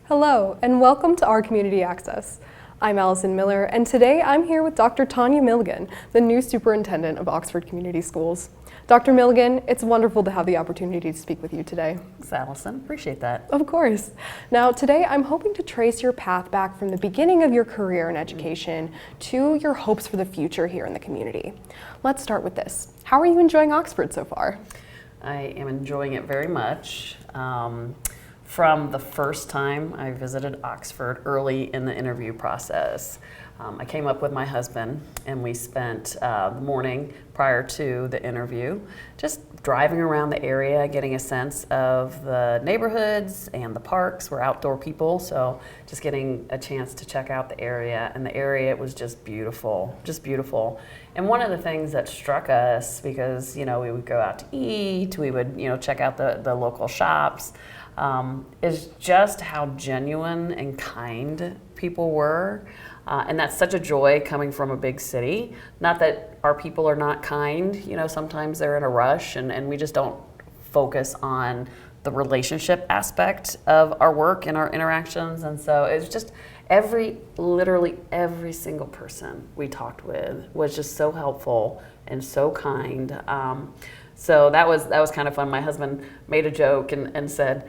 Hello, and welcome to our Community Access. I'm Alison Miller, and today I'm here with Dr. Tonya Milligan, the new Superintendent of Oxford Community Schools. Dr. Milligan, it's wonderful to have the opportunity to speak with you today. Thanks, Alison. Appreciate that. Of course. Now, today I'm hoping to trace your path back from the beginning of your career in education to your hopes for the future here in the community. Let's start with this. How are you enjoying Oxford so far? I am enjoying it very much. From the first time I visited Oxford early in the interview process, I came up with my husband and we spent the morning prior to the interview just driving around the area, getting a sense of the neighborhoods and the parks. We're outdoor people, so just getting a chance to check out the area, and the area was just beautiful, just beautiful. And one of the things that struck us, because we would go out to eat, we would check out the local shops, is just how genuine and kind people were. And that's such a joy coming from a big city. Not that our people are not kind, sometimes they're in a rush and we just don't focus on the relationship aspect of our work and our interactions. And so it was just literally every single person we talked with was just so helpful and so kind. So that was kind of fun. My husband made a joke and said,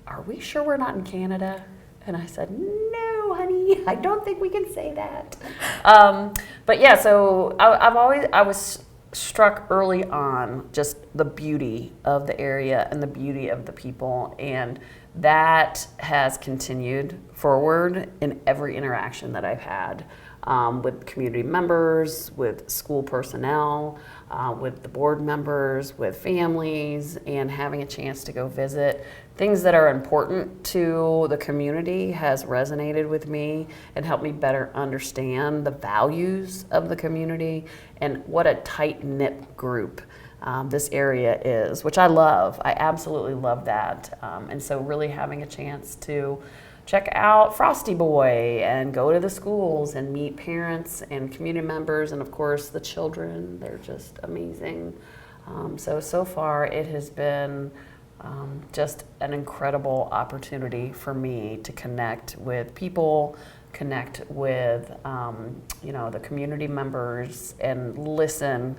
"Are we sure we're not in Canada?" And I said, "No, honey, I don't think we can say that." But yeah, so I was struck early on just the beauty of the area and the beauty of the people, and that has continued forward in every interaction that I've had with community members, with school personnel, with the board members, with families, and having a chance to go visit. Things that are important to the community has resonated with me and helped me better understand the values of the community and what a tight-knit group this area is, which I love. I absolutely love that. And so really having a chance to check out Frosty Boy and go to the schools and meet parents and community members and of course the children, they're just amazing. So far it has been just an incredible opportunity for me to connect with people, connect with the community members and listen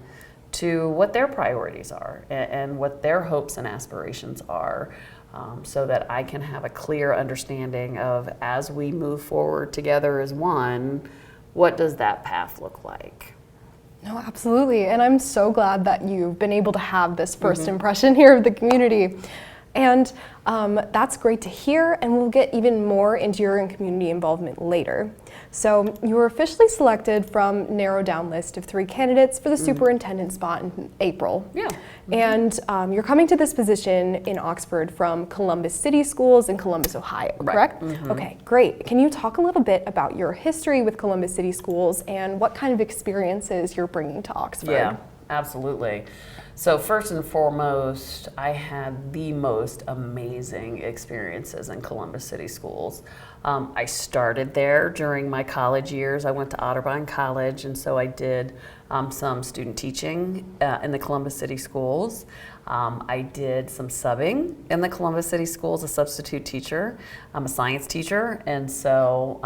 to what their priorities are and what their hopes and aspirations are. So that I can have a clear understanding of, as we move forward together as one, what does that path look like? No, absolutely. And I'm so glad that you've been able to have this first impression here of the community. And that's great to hear, and we'll get even more into your community involvement later. So you were officially selected from narrowed down list of 3 candidates for the superintendent spot in April. Yeah. And you're coming to this position in Oxford from Columbus City Schools in Columbus, Ohio, correct? Okay, great. Can you talk a little bit about your history with Columbus City Schools and what kind of experiences you're bringing to Oxford? Yeah, absolutely. So first and foremost, I had the most amazing experiences in Columbus City Schools. I started there during my college years. I went to Otterbein College, and so I did some student teaching in the Columbus City Schools. I did some subbing in the Columbus City Schools, a substitute teacher. I'm a science teacher, and so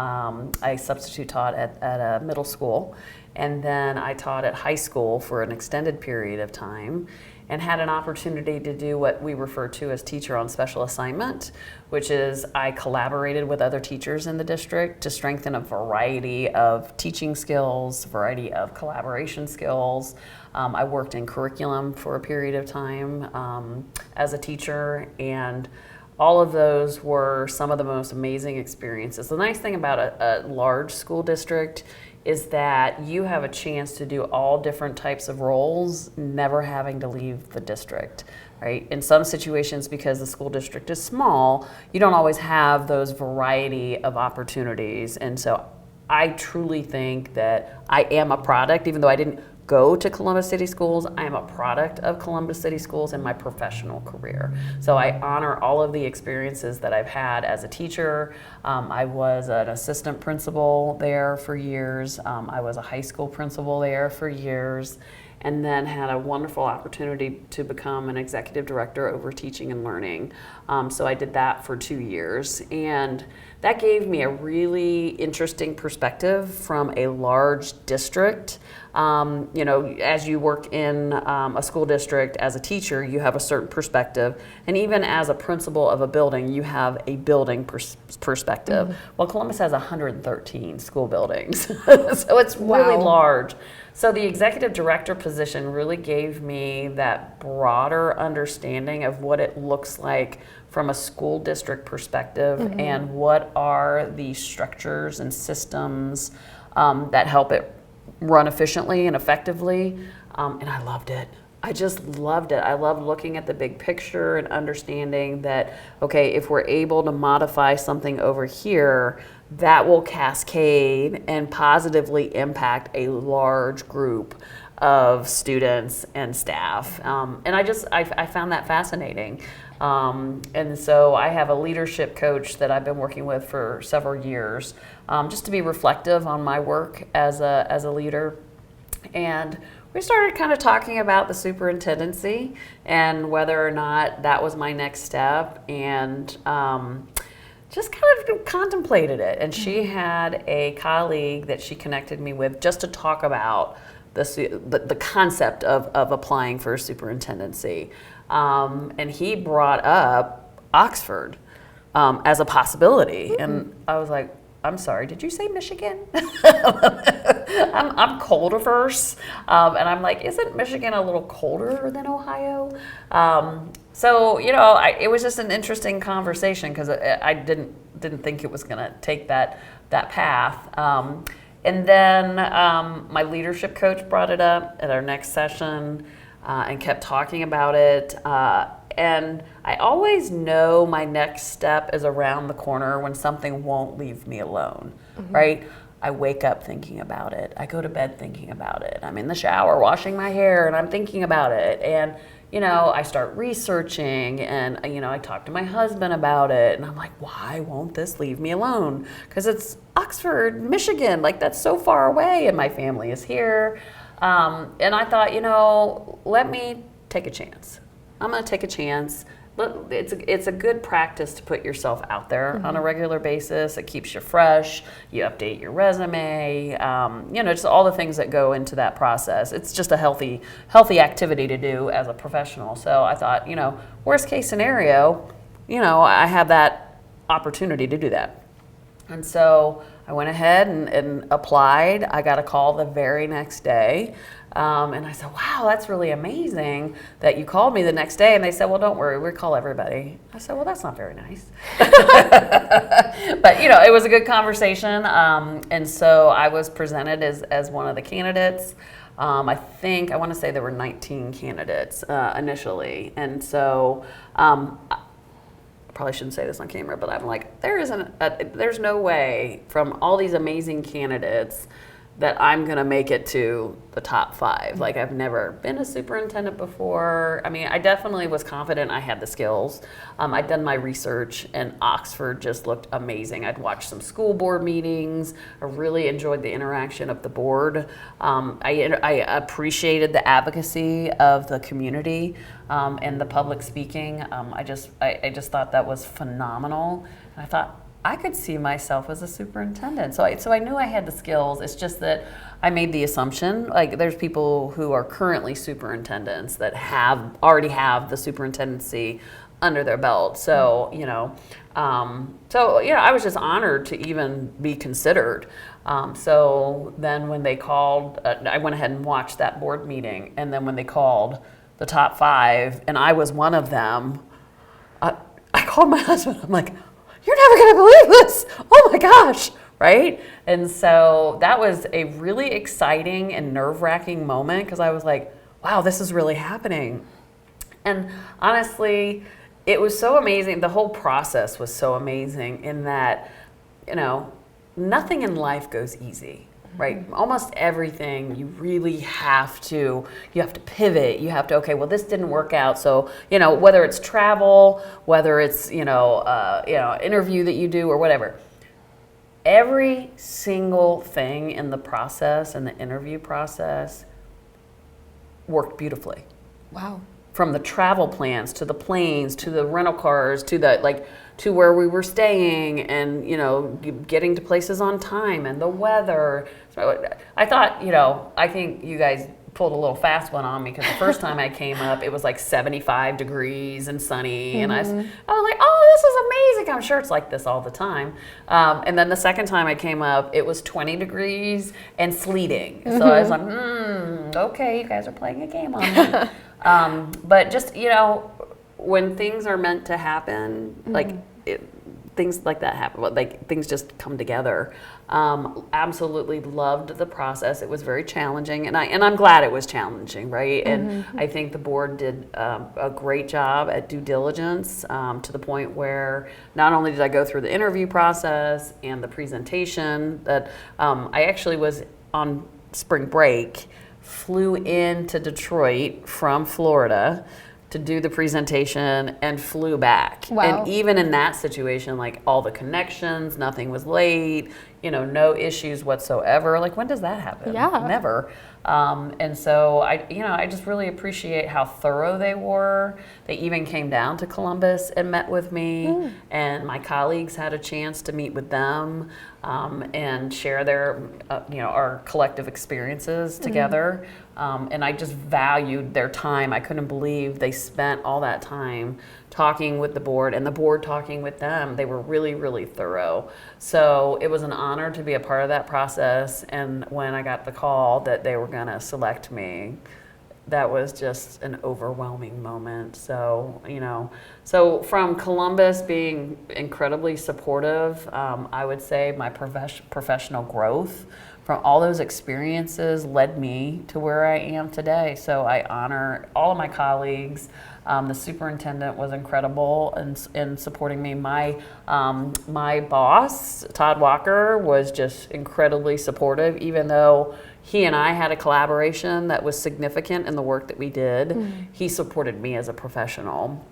I substitute taught at a middle school. And then I taught at high school for an extended period of time and had an opportunity to do what we refer to as teacher on special assignment, which is I collaborated with other teachers in the district to strengthen a variety of teaching skills, variety of collaboration skills. I worked in curriculum for a period of time as a teacher, and all of those were some of the most amazing experiences. The nice thing about a large school district is that you have a chance to do all different types of roles, never having to leave the district, right? In some situations, because the school district is small, you don't always have those variety of opportunities. And so I truly think that I am a product, even though I didn't go to Columbus City Schools, I am a product of Columbus City Schools in my professional career. So I honor all of the experiences that I've had as a teacher. I was an assistant principal there for years. I was a high school principal there for years, and then had a wonderful opportunity to become an executive director over teaching and learning. So I did that for 2 years. And that gave me a really interesting perspective from a large district. You know, as you work in a school district as a teacher, you have a certain perspective, and even as a principal of a building, you have a building perspective. Well, Columbus has 113 school buildings, so it's really large. So the executive director position really gave me that broader understanding of what it looks like from a school district perspective, and what are the structures and systems that help it run efficiently and effectively. And I loved it. I just loved it. I loved looking at the big picture and understanding that, okay, if we're able to modify something over here, that will cascade and positively impact a large group of students and staff. And I found that fascinating. And so I have a leadership coach that I've been working with for several years, just to be reflective on my work as a leader. And we started kind of talking about the superintendency and whether or not that was my next step, and just kind of contemplated it. And she had a colleague that she connected me with just to talk about the concept of applying for a superintendency. And he brought up Oxford as a possibility. And I was like, I'm sorry, did you say Michigan? I'm cold averse. And I'm like, isn't Michigan a little colder than Ohio? So, you know, it was just an interesting conversation because I didn't think it was going to take that path. And then my leadership coach brought it up at our next session and kept talking about it. And I always know my next step is around the corner when something won't leave me alone, right? I wake up thinking about it. I go to bed thinking about it. I'm in the shower washing my hair and I'm thinking about it. And, you know, I start researching and, you know, I talk to my husband about it. And I'm like, why won't this leave me alone? Because it's Oxford, Michigan. Like, that's so far away and my family is here. And I thought, you know, let me take a chance. I'm going to take a chance. It's a good practice to put yourself out there on a regular basis. It keeps you fresh. You update your resume. You know, just all the things that go into that process. It's just a healthy activity to do as a professional. So I thought, you know, worst case scenario, you know, I have that opportunity to do that. And so I went ahead and applied. I got a call the very next day. And I said, wow, that's really amazing that you called me the next day. And they said, well, don't worry, we'll call everybody. I said, well, that's not very nice. But, you know, it was a good conversation. And so I was presented as one of the candidates. I want to say there were 19 candidates initially. And so I probably shouldn't say this on camera, but I'm like, there's no way from all these amazing candidates that I'm going to make it to the top 5. Like, I've never been a superintendent before. I mean, I definitely was confident I had the skills. I'd done my research, and Oxford just looked amazing. I'd watched some school board meetings. I really enjoyed the interaction of the board. I appreciated the advocacy of the community and the public speaking. I just thought that was phenomenal. And I thought, I could see myself as a superintendent. So I knew I had the skills. It's just that I made the assumption, like, there's people who are currently superintendents that already have the superintendency under their belt. So, you know, I was just honored to even be considered. So then when they called, I went ahead and watched that board meeting. And then when they called the top 5, and I was one of them, I called my husband. I'm like, you're never going to believe this. Oh my gosh, right? And so that was a really exciting and nerve-wracking moment because I was like, wow, this is really happening. And honestly, it was so amazing. The whole process was so amazing in that, you know, nothing in life goes easy. Right? Almost everything you really have to pivot. You have to, okay, well, this didn't work out. So, you know, whether it's travel, whether it's, interview that you do or whatever, every single thing in the process and the interview process worked beautifully. Wow. from the travel plans to the planes to the rental cars to to where we were staying, and getting to places on time, and the weather. So I thought, I think you guys pulled a little fast one on me, because the first time I came up, it was like 75 degrees and sunny, and I was like, oh, this is amazing. I'm sure it's like this all the time. And then the second time I came up, it was 20 degrees and sleeting. So I was like, okay, you guys are playing a game on me. But just, when things are meant to happen, things like that happen. Like, things just come together. Absolutely loved the process. It was very challenging, and I'm glad it was challenging, right? And I think the board did a great job at due diligence, to the point where not only did I go through the interview process and the presentation, that I actually was on spring break, flew into Detroit from Florida to do the presentation, and flew back. Wow. And even in that situation, like, all the connections, nothing was late, no issues whatsoever. Like, when does that happen? Yeah. Never. And so I just really appreciate how thorough they were. They even came down to Columbus and met with me, and my colleagues had a chance to meet with them, and share their, our collective experiences together. And I just valued their time. I couldn't believe they spent all that time talking with the board, and the board talking with them. They were really, really thorough. So it was an honor to be a part of that process. And when I got the call that they were going to select me, that was just an overwhelming moment. So, so from Columbus being incredibly supportive, I would say my professional growth from all those experiences led me to where I am today. So I honor all of my colleagues. The superintendent was incredible in supporting me. My boss, Todd Walker, was just incredibly supportive, even though he and I had a collaboration that was significant in the work that we did. He supported me as a professional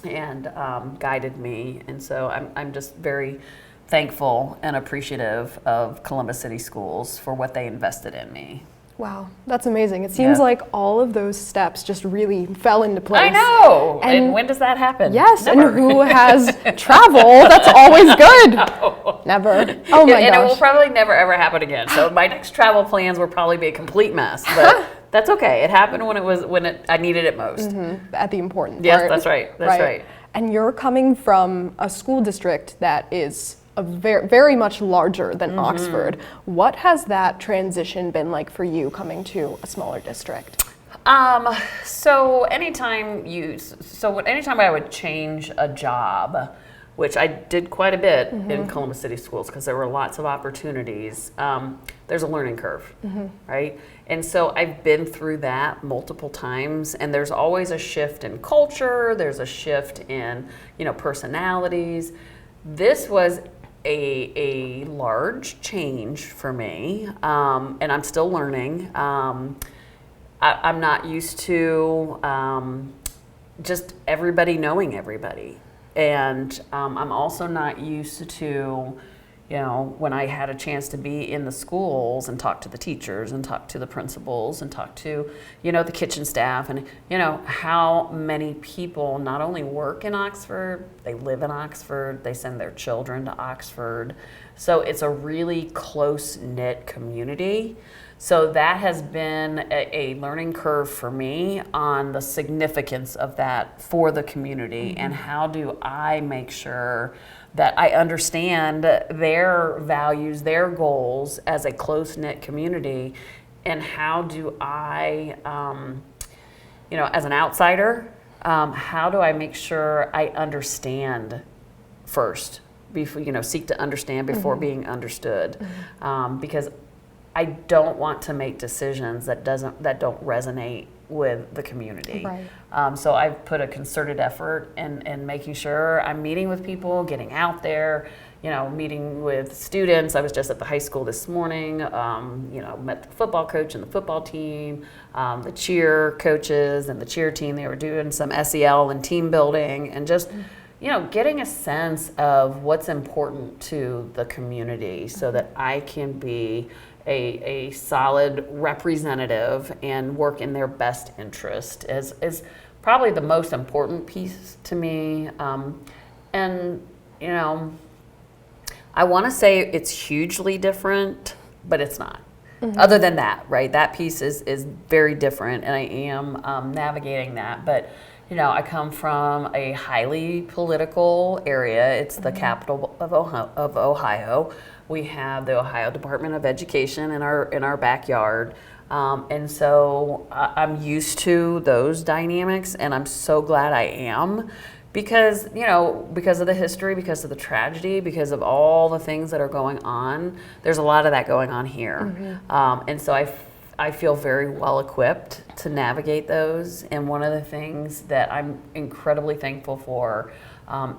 and guided me. And so I'm just very thankful and appreciative of Columbus City Schools for what they invested in me. Wow, that's amazing. It seems like all of those steps just really fell into place. I know. And when does that happen? Yes, Never. and who has travel? That's always good. No. Never. Oh my gosh. And it will probably never ever happen again. So my next travel plans will probably be a complete mess. But that's okay. It happened when I needed it most. At the important part. Yes, that's right. That's right. And you're coming from a school district that is very, very much larger than Oxford. What has that transition been like for you, coming to a smaller district? So anytime I would change a job, which I did quite a bit in Columbus City Schools, because there were lots of opportunities, there's a learning curve, right? And so I've been through that multiple times, and there's always a shift in culture, there's a shift in, personalities. This was a large change for me, and I'm still learning. I'm not used to just everybody knowing everybody, and I'm also not used to, when I had a chance to be in the schools and talk to the teachers and talk to the principals and talk to, the kitchen staff, and, how many people not only work in Oxford, they live in Oxford, they send their children to Oxford. So it's a really close-knit community. So that has been a learning curve for me on the significance of that for the community, and how do I make sure that I understand their values, their goals as a close-knit community, and how do I, as an outsider, how do I make sure I understand first, before, seek to understand before being understood, because I don't want to make decisions that don't resonate with the community. Right. So I've put a concerted effort in making sure I'm meeting with people, getting out there, meeting with students. I was just at the high school this morning, met the football coach and the football team, the cheer coaches and the cheer team. They were doing some SEL and team building, and just getting a sense of what's important to the community, so that I can be a solid representative and work in their best interest as probably the most important piece to me. And, you know, I want to say it's hugely different, but it's not. Other than that, right? That piece is very different, and I am navigating that. But, you know, I come from a highly political area. It's the capital of Ohio. We have the Ohio Department of Education in our backyard. And so I'm used to those dynamics, and I'm so glad I am. Because, you know, because of the history, because of the tragedy, because of all the things that are going on, there's a lot of that going on here. And so I feel very well equipped to navigate those. And one of the things that I'm incredibly thankful for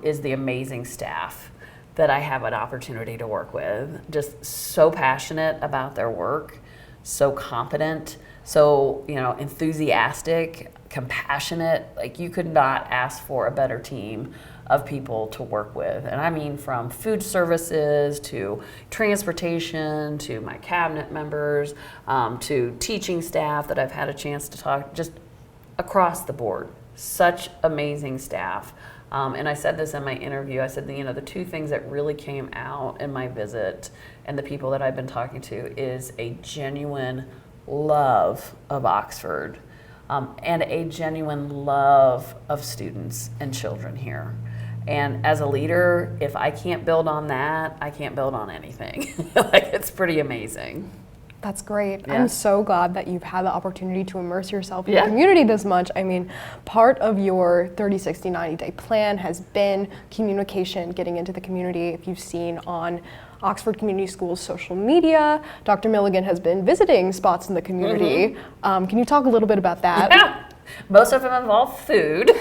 is the amazing staff that I have an opportunity to work with. Just so passionate about their work, so competent, so, you know, enthusiastic, compassionate. Like, you could not ask for a better team of people to work with. And I mean, from food services to transportation to my cabinet members to teaching staff that I've had a chance to talk, just across the board. Such amazing staff. And I said this in my interview. I said, you know, the two things that really came out in my visit and the people that I've been talking to is a genuine love of Oxford. And a genuine love of students and children here. And as a leader, if I can't build on that, I can't build on anything. Like, it's pretty amazing. That's great. Yeah. I'm so glad that you've had the opportunity to immerse yourself in the community this much. I mean, part of your 30, 60, 90-day plan has been communication, getting into the community. If you've seen on Oxford Community Schools social media, Dr. Milligan has been visiting spots in the community. Can you talk a little bit about that? Yeah. Most of them involve food.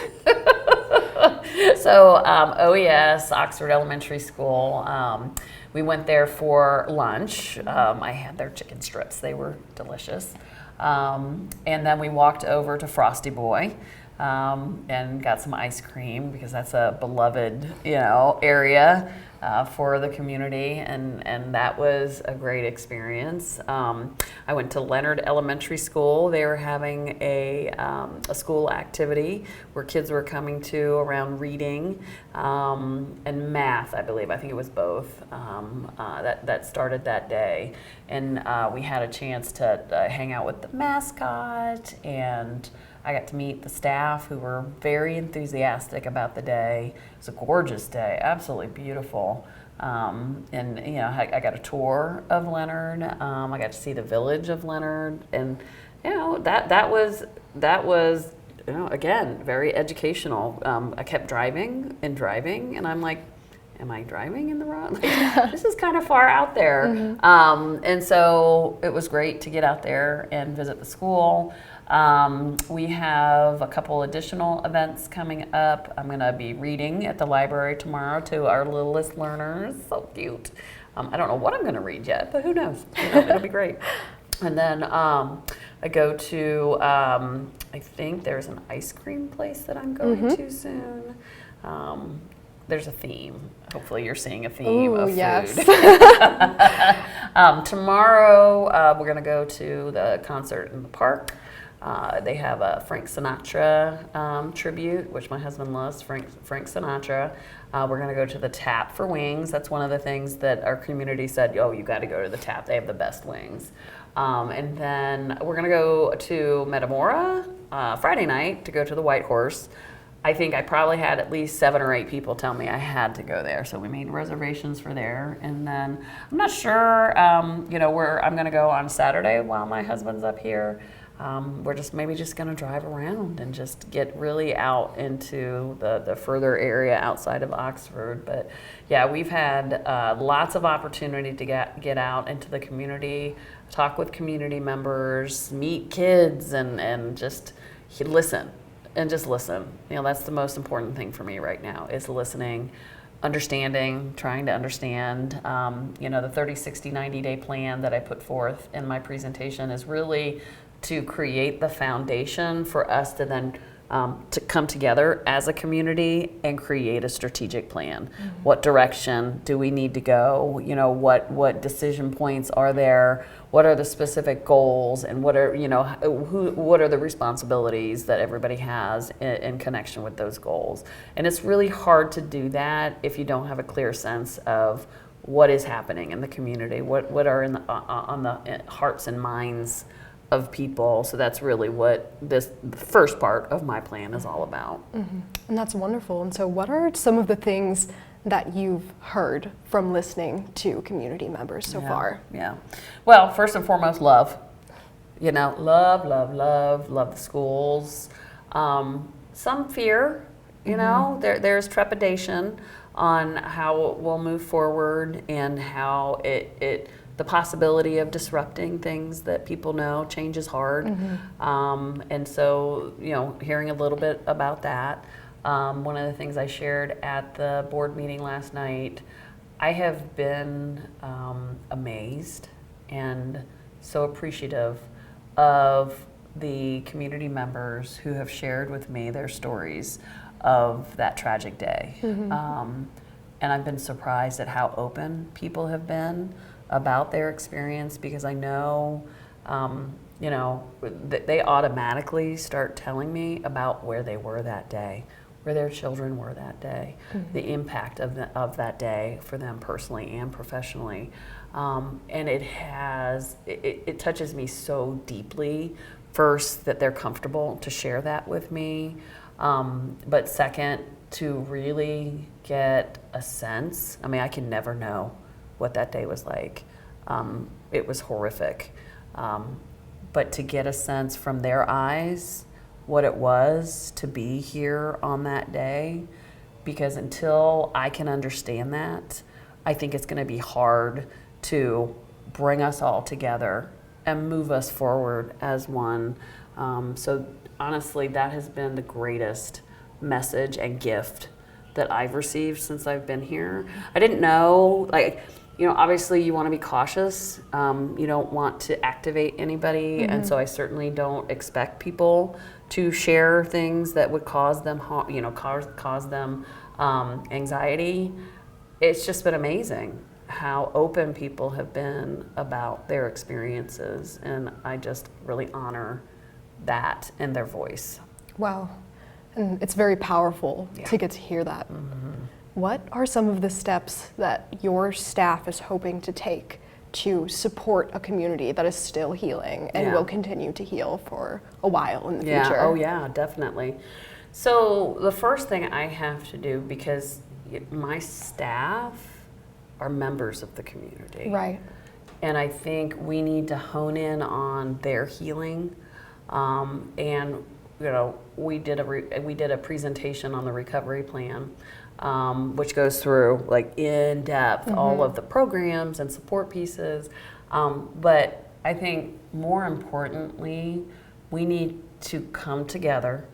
So OES, Oxford Elementary School, we went there for lunch. I had their chicken strips. They were delicious. And then we walked over to Frosty Boy and got some ice cream, because that's a beloved, you know, area for the community, and that was a great experience. I went to Leonard Elementary School. They were having a school activity where kids were coming to around reading and math, I believe. I think it was both that started that day. And we had a chance to hang out with the mascot, and I got to meet the staff, who were very enthusiastic about the day. It was a gorgeous day, absolutely beautiful. And, you know, I got a tour of Leonard. I got to see the village of Leonard, and, you know, that was you know, again, very educational. I kept driving, and I'm like, am I driving in the wrong? Like, this is kind of far out there. And so it was great to get out there and visit the school. We have a couple additional events coming up. I'm going to be reading at the library tomorrow to our littlest learners. So cute. I don't know what I'm going to read yet, but who knows? You know, it'll be great. And then I go to, I think there's an ice cream place that I'm going to soon. There's a theme. Hopefully you're seeing a theme of food. Yes. Tomorrow we're going to go to the concert in the park. They have a Frank Sinatra tribute, which my husband loves, Frank Sinatra. We're going to go to the Tap for wings. That's one of the things that our community said, oh, you got to go to the Tap. They have the best wings. And then we're going to go to Metamora Friday night to go to the White Horse. I think I probably had at least 7 or 8 people tell me I had to go there, so we made reservations for there. And then I'm not sure, you know, where I'm going to go on Saturday while my husband's up here. We're just maybe going to drive around and just get really out into the further area outside of Oxford. But yeah, we've had lots of opportunity to get out into the community, talk with community members, meet kids, and just listen. And just listen. You know, that's the most important thing for me right now, is listening, understanding, trying to understand. You know, the 30, 60, 90-day plan that I put forth in my presentation is really to create the foundation for us to then to come together as a community and create a strategic plan. What direction do we need to go? You know, what decision points are there? What are the specific goals, and what are, you know, what are the responsibilities that everybody has in connection with those goals? And it's really hard to do that if you don't have a clear sense of what is happening in the community, what are on the hearts and minds of people. So that's really what the first part of my plan is all about. And that's wonderful. And so what are some of the things that you've heard from listening to community members so far? Yeah. Well, first and foremost, love. You know, love the schools. Some fear, you know, there's trepidation on how we'll move forward and how the possibility of disrupting things that people know. Change is hard. And so, you know, hearing a little bit about that. One of the things I shared at the board meeting last night, I have been amazed and so appreciative of the community members who have shared with me their stories of that tragic day. And I've been surprised at how open people have been about their experience, because I know, you know, they automatically start telling me about where they were that day, where their children were that day, the impact of that day for them personally and professionally. And it touches me so deeply, first, that they're comfortable to share that with me, but second, to really get a sense. I mean, I can never know what that day was like. It was horrific. But to get a sense from their eyes what it was to be here on that day, because until I can understand that, I think it's going to be hard to bring us all together and move us forward as one. So honestly, that has been the greatest message and gift that I've received since I've been here. I didn't know, like, you know, obviously you want to be cautious. You don't want to activate anybody, and so I certainly don't expect people to share things that would cause them, you know, cause them anxiety. It's just been amazing how open people have been about their experiences, and I just really honor that and their voice. Wow. And it's very powerful to get to hear that. What are some of the steps that your staff is hoping to take to support a community that is still healing and will continue to heal for a while in the future? Oh yeah, definitely. So the first thing I have to do, because my staff are members of the community. Right. And I think we need to hone in on their healing. And you know, we did a presentation on the recovery plan, which goes through, like, in depth all of the programs and support pieces. But I think more importantly, we need to come together,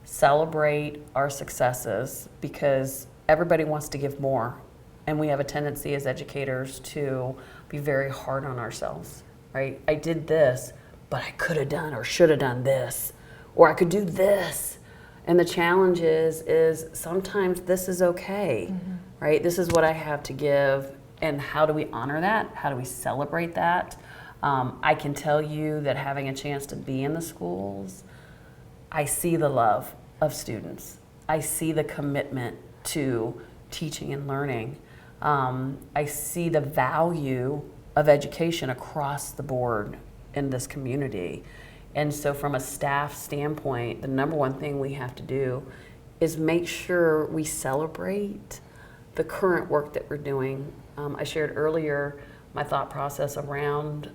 celebrate our successes, because everybody wants to give more. And we have a tendency as educators to be very hard on ourselves, right? I did this, but I could have done or should have done this, or I could do this. And the challenge is sometimes this is okay, right? This is what I have to give, and how do we honor that? How do we celebrate that? I can tell you that having a chance to be in the schools, I see the love of students. I see the commitment to teaching and learning. I see the value of education across the board in this community. And so from a staff standpoint, the number one thing we have to do is make sure we celebrate the current work that we're doing. I shared earlier my thought process around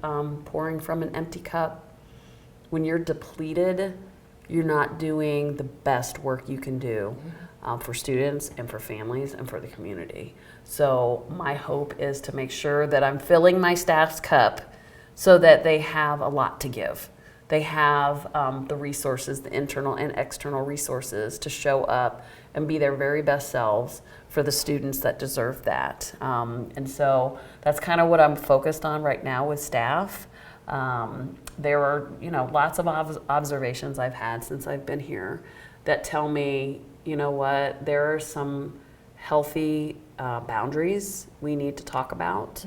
pouring from an empty cup. When you're depleted, you're not doing the best work you can do for students and for families and for the community. So my hope is to make sure that I'm filling my staff's cup so that they have a lot to give, they have the resources, the internal and external resources to show up and be their very best selves for the students that deserve that. And so that's kind of what I'm focused on right now with staff. There are, lots of observations I've had since I've been here that tell me, you know what, there are some healthy boundaries we need to talk about.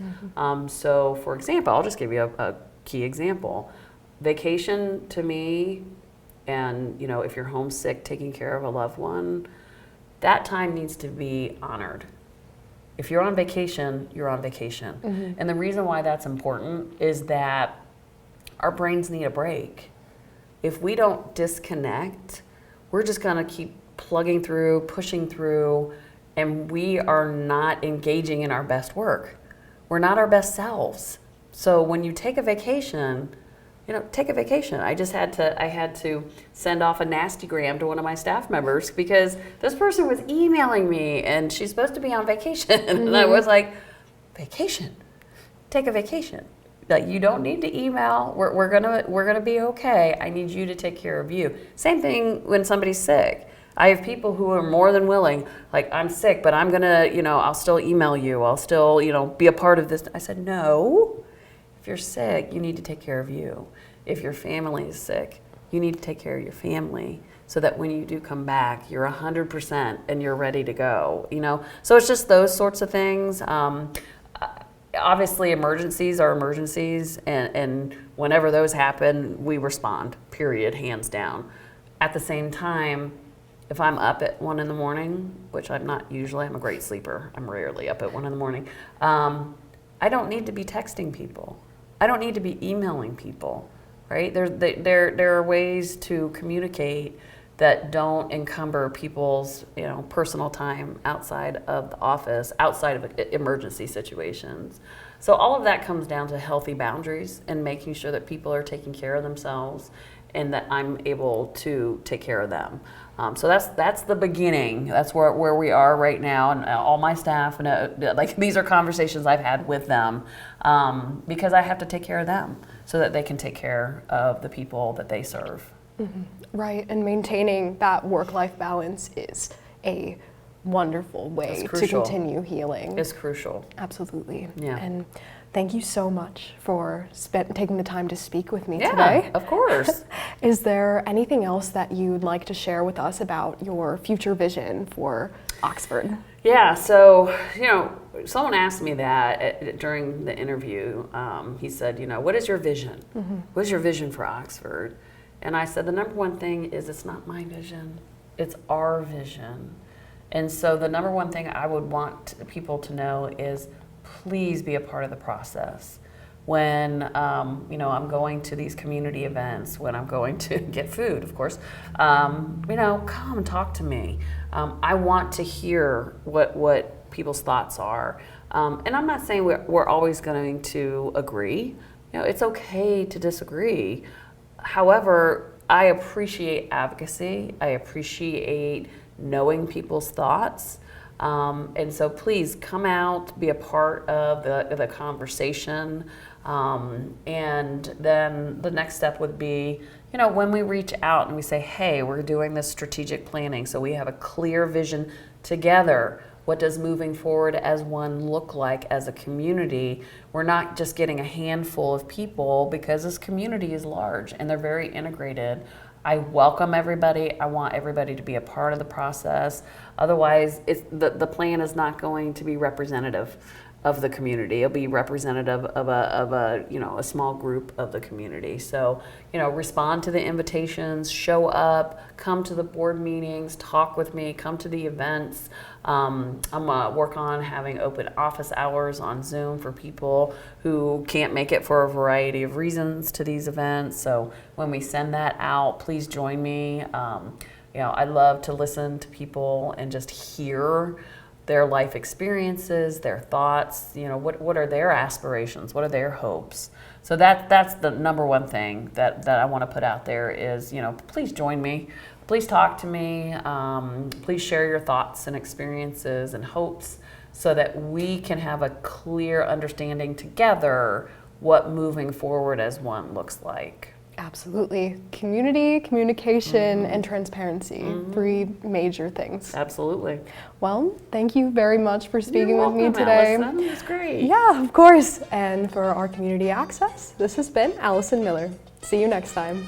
So for example, I'll just give you a key example. Vacation to me, and if you're homesick, taking care of a loved one, that time needs to be honored. If you're on vacation, you're on vacation. And the reason why that's important is that our brains need a break. If we don't disconnect, we're just gonna keep plugging through, pushing through, and we are not engaging in our best work. We're not our best selves. So when you take a vacation, take a vacation. I had to send off a nastygram to one of my staff members because this person was emailing me and she's supposed to be on vacation. And I was like, vacation? Take a vacation. Like, you don't need to email. We're gonna be okay. I need you to take care of you. Same thing when somebody's sick. I have people who are more than willing, like, I'm sick, but I'm gonna, I'll still email you. I'll still, be a part of this. I said, no. If you're sick, you need to take care of you. If your family is sick, you need to take care of your family so that when you do come back, you're 100% and you're ready to go, So it's just those sorts of things. Obviously, emergencies are emergencies, and whenever those happen, we respond, period, hands down. At the same time, if I'm up at 1 a.m, which I'm not usually, I'm a great sleeper, I'm rarely up at 1 a.m, I don't need to be texting people. I don't need to be emailing people, right? There are ways to communicate that don't encumber people's personal time outside of the office, outside of emergency situations. So all of that comes down to healthy boundaries and making sure that people are taking care of themselves and that I'm able to take care of them. So that's the beginning. That's where we are right now, and all my staff, and these are conversations I've had with them because I have to take care of them so that they can take care of the people that they serve. Right, and maintaining that work-life balance is a wonderful way to continue healing. It's crucial. Absolutely. Yeah. And thank you so much for taking the time to speak with me today. Yeah, of course. Is there anything else that you'd like to share with us about your future vision for Oxford? Yeah, so, someone asked me that during the interview. He said, what is your vision? What is your vision for Oxford? And I said, the number one thing is it's not my vision, it's our vision. And so the number one thing I would want people to know is please be a part of the process. When I'm going to these community events, when I'm going to get food, of course, come and talk to me. I want to hear what people's thoughts are. And I'm not saying we're always going to agree. It's okay to disagree. However, I appreciate advocacy. I appreciate knowing people's thoughts. And so please come out, be a part of the conversation. And then the next step would be, when we reach out and we say, hey, we're doing this strategic planning, so we have a clear vision together. What does moving forward as one look like as a community? We're not just getting a handful of people because this community is large and they're very integrated. I welcome everybody. I want everybody to be a part of the process. Otherwise, the plan is not going to be representative of the community. It'll be representative of a small group of the community. So, respond to the invitations, show up, come to the board meetings, talk with me, come to the events. I'm gonna work on having open office hours on Zoom for people who can't make it for a variety of reasons to these events. So when we send that out, please join me. I love to listen to people and just hear their life experiences, their thoughts, what are their aspirations, what are their hopes. So that's the number one thing that I want to put out there is, please join me, please talk to me, please share your thoughts and experiences and hopes so that we can have a clear understanding together what moving forward as one looks like. Absolutely. Community, communication, and transparency. 3 major things. Absolutely. Well, thank you very much for speaking You're with me welcome, today. Alison. It was great. Yeah, of course. And for our community access, this has been Alison Miller. See you next time.